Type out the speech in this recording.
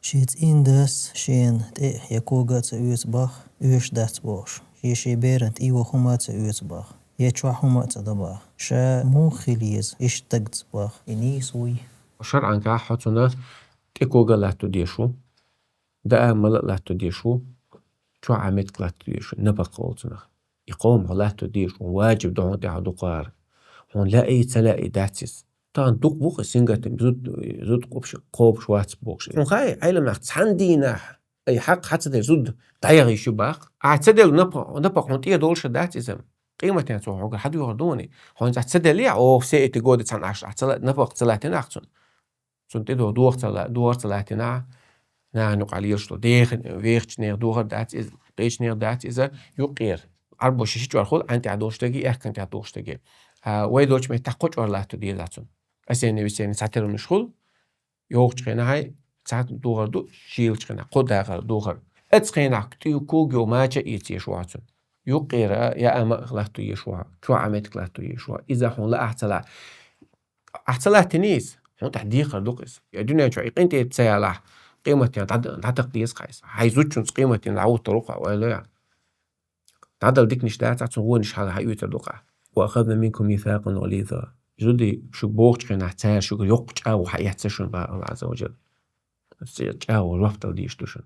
شيت إن داس شين تي يكوغا تأويت باخ أوش دات بوش شي بيرنت إيوه هما تأويت باخ يتشوع هما تدباخ شا مو خليز إش تقت باخ إني سوي شرعا كا حطنا تيكوغا لاتو ديشو دا ملا لاتو ديشو شو عملت لاتو ديشو نبقولتنا يقوم لاتو ديشو واجب دعون تعدو قار هون لا أي تلاقي داتس طان دوق بوق سينغت زود قوبش واتس بوكش هون خاي عيلم ناخت حندينا أي حق حتى ده زود دايغي شو باق اعتدل نبق هون تيه دولش داتسم قيمة تنسو هوغ حد يوردوني هون اعتدل ليه أو سيئتي جودة عن عشر اعتدل نبق تلاتين أحسن سنت دو دوغ تلاتين نانوق عليش لو ديخن ويخش نير دوغ دات إز قيش نير دات إذا يقير عربو شيش جوار أنت عدوش تجي كنت عدوش تجي ويدوش متحقق ولا تدي ذاتون أسيني بسيني ساتر مشغول يوغش خينا هاي سات دوغر دو شيل خينا قدر دوغر اتخينا تيو كوجو ماجا إيتي شواتون يقير يا أما غلطو يشوا شو عملت غلطو يشوا إذا هون لا أحتلا تنيس هون تحديق دوقس يا دنيا شو قيمة تسيالا قيمة تعتق ديس قايس هيزوتشون قيمة العود طرقة ولا يعني تعدل ديك نش دات عشان هو نش هذا هيوت الدقة وأخذنا منكم ميثاقا غليظا جدي شو بوقت كنا نحتاج شو يقطع وحيحتشون بقى الله عز وجل أو الوقت اللي يشتوشن